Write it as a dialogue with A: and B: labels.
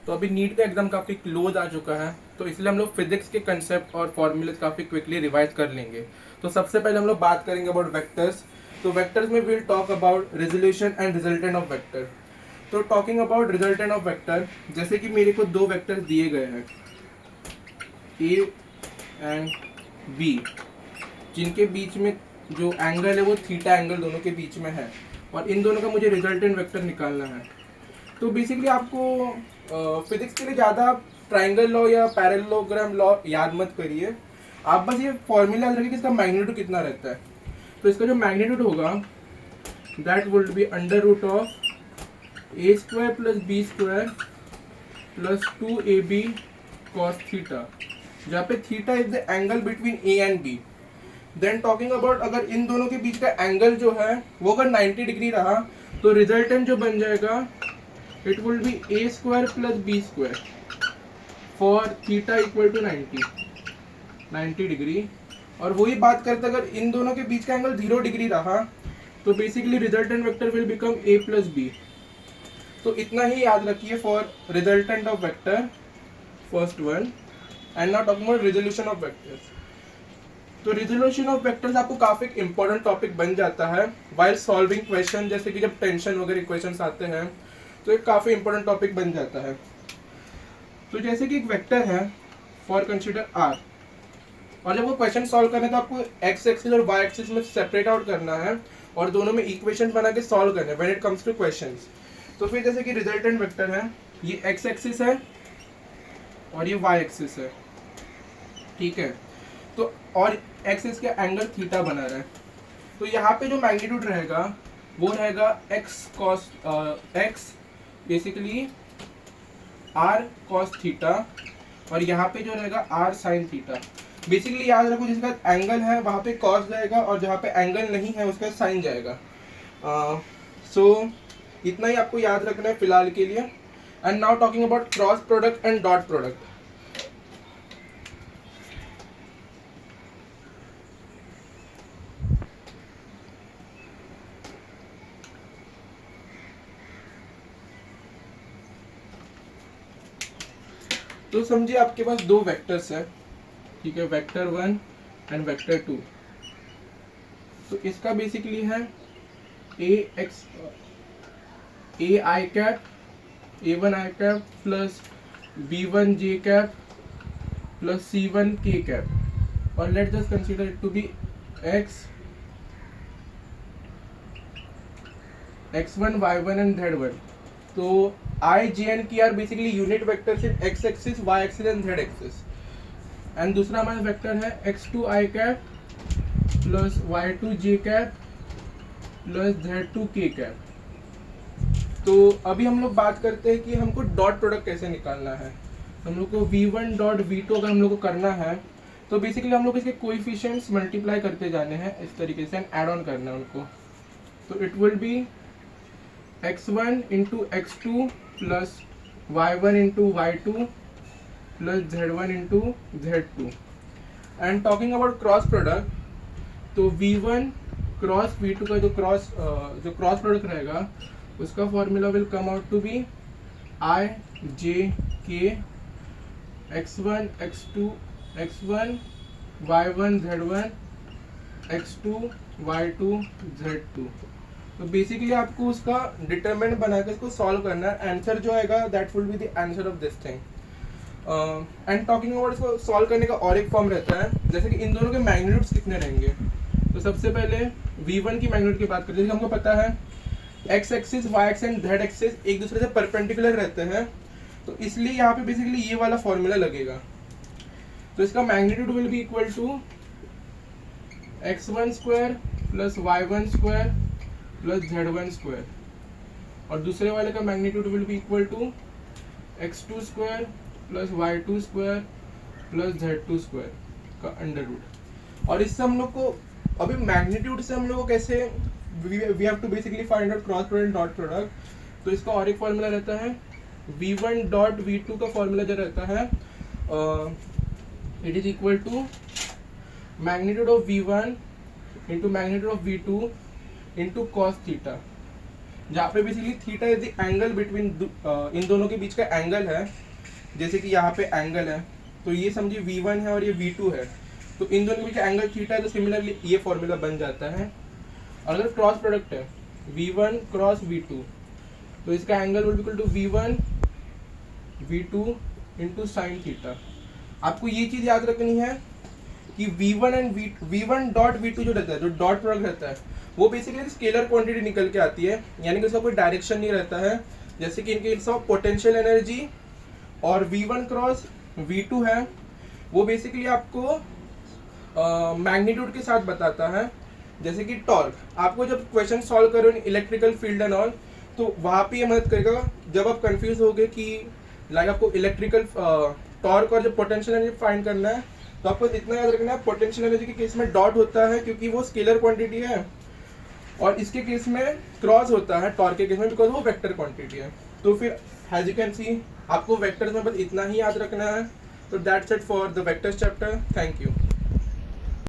A: तो अभी नीट का एग्जाम काफ़ी क्लोज आ चुका है, तो इसलिए हम लोग फिजिक्स के कंसेप्ट और फॉर्मूलेज काफ़ी क्विकली रिवाइज कर लेंगे। तो सबसे पहले हम लोग बात करेंगे अबाउट वेक्टर्स। तो वेक्टर्स में will talk about resolution and resultant of vector. तो talking about resultant of vector, जैसे कि मेरे को दो वेक्टर्स दिए गए हैं ए एंड बी, जिनके बीच में जो एंगल है वो थीटा एंगल दोनों के बीच में है, और इन दोनों का मुझे रिजल्टेंट वेक्टर निकालना है। तो बेसिकली आपको फिजिक्स के लिए ज़्यादा ट्राइंगल लॉ या पैरेललोग्राम लॉ याद मत करिए, आप बस ये फॉर्मूला याद रखिए कि इसका मैग्नीट्यूड कितना रहता है। तो इसका जो मैग्नीट्यूड होगा that would be under root of a square plus b square plus 2ab cos theta, जहाँ पे theta is the angle between a and b. Then talking about अगर इन दोनों के बीच का एंगल जो है वो अगर 90 डिग्री रहा तो रिजल्टेंट जो बन जाएगा it will be a square plus b square for theta equal to 90 degree. और वही बात करते अगर इन दोनों के बीच का एंगल 0 डिग्री रहा तो basically resultant vector will become a plus b. तो इतना ही याद रखिए for resultant of vector first one. And now talking about resolution of vectors. तो रिजोल्यूशन ऑफ वेक्टर्स आपको काफी इंपॉर्टेंट टॉपिक बन जाता है वाइल सॉल्विंग क्वेश्चन, जैसे कि जब टेंशन वगैरह इक्वेशंस आते हैं तो एक काफी इंपॉर्टेंट टॉपिक बन जाता है। तो जैसे कि एक वेक्टर है फॉर कंसीडर आर, और जब वो क्वेश्चन सॉल्व करना है तो आपको एक्स एक्सिस और वाई एक्सिस में सेपरेट आउट करना है और दोनों में इक्वेशन बना के सॉल्व करना है when it comes two questions. तो फिर जैसे कि रिजल्टेंट वेक्टर है, ये एक्स एक्सिस है और ये वाई एक्सिस है, ठीक है। तो और एक्सिस का एंगल थीटा बना रहा है, तो यहाँ पे जो मैग्नीट्यूड रहेगा वो रहेगा x cos x basically r cos theta, और यहाँ पे जो रहेगा आर साइन थीटा। बेसिकली याद रखो जिसका एंगल है वहाँ पे कॉस जाएगा और जहाँ पे एंगल नहीं है उसका साइन जाएगा। सो इतना ही आपको याद रखना है फिलहाल के लिए। And now talking about cross product and dot product. तो समझिए आपके पास दो वेक्टर्स है, ठीक है, वेक्टर 1 एंड वेक्टर 2। तो इसका बेसिकली है A i cap a1 i cap plus b1 j cap plus c1 k cap, और let just consider it to be x1 y1 and z1। तो i j and k are basically unit vectors in x axis y axis and z axis. And दूसरा हमारा vector है x2 i cap plus y2 j cap plus z2 k cap. तो अभी हम लोग बात करते हैं कि हमको डॉट प्रोडक्ट कैसे निकालना है। हम लोग को v1 डॉट v2 अगर हम लोग को करना है तो बेसिकली हम लोग इसके कोएफिशिएंट्स मल्टीप्लाई करते जाने हैं इस तरीके से, एंड ऐड ऑन करना है उनको। तो it will B x1 into x2 plus y1 into y2 plus z1 into z2। And talking about cross product, तो v1 क्रॉस v2 का जो क्रॉस प्रोडक्ट रहेगा उसका formula will come out to be i j k x1 x2 x1 y1 z1 x2 y2 z2। तो basically आपको उसका determinant बना के इसको सॉल्व करना है। आंसर जो आएगा that will be the answer of this thing. And talking about इसको सॉल्व करने का और एक फॉर्म रहता है, जैसे कि इन दोनों के मैग्नीट्यूड्स कितने रहेंगे। तो सबसे पहले v1 की मैग्नीट्यूड की बात करते हैं। जैसे हमको पता है x axis y axis and z axis एक दूसरे से परपेंडिकुलर रहते हैं, तो इसलिए यहाँ पे बेसिकली ये वाला फॉर्मूला लगेगा। तो इसका magnitude will be equal to x1 square plus y1 square plus z1 square, और दूसरे वाले का magnitude will be equal to x2 square plus y2 square plus z2 square का अंडर रूट। और इससे हम लोग को अभी मैग्नीट्यूड से हम लोग को कैसे we have to basically find out cross product dot product. तो इसका और एक फॉर्मूला रहता है v1 डॉट v2 का फॉर्मूला जो रहता है it is equal to magnitude of v1 into magnitude of v2 into cos theta. जहाँ पे basically theta is the angle between इन दोनों के बीच का एंगल है। जैसे कि यहाँ पे एंगल है, तो ये समझिए V1 है और ये V2 है, तो इन दोनों के बीच का एंगल थीटा है, तो सिमिलरली ये फॉर्मूला बन जाता है। अगर क्रॉस प्रोडक्ट है V1 क्रॉस V2, तो इसका angle will equal to V1 V2 into sine theta. आपको ये चीज़ याद रखनी है कि V1 डॉट V2 जो रहता है, जो डॉट प्रोडक्ट रहता है, वो बेसिकली स्केलर क्वांटिटी निकल के आती है, यानी कि उसका कोई डायरेक्शन नहीं रहता है। जैसे कि इनके केस ऑफ पोटेंशियल एनर्जी और V1 क्रॉस V2 है, वो बेसिकली आपको मैग्नीट्यूड के साथ बताता है। जैसे कि टॉर्क, आपको जब क्वेश्चन सॉल्व करो in electrical field and all, तो वहाँ पे ये मदद करेगा जब आप कंफ्यूज होगे कि लाइक आपको इलेक्ट्रिकल टॉर्क और जब पोटेंशियल एनर्जी फाइंड करना है, तो आपको इतना याद रखना है पोटेंशियल एनर्जी के केस में डॉट होता है क्योंकि वो स्केलर क्वांटिटी है, और इसके केस में क्रॉस होता है टॉर्क के केस में बिकॉज वो वेक्टर क्वांटिटी है। तो फिर एज यू कैन सी आपको वेक्टर्स में बस इतना ही याद रखना है। तो that's it for the vectors chapter. Thank you.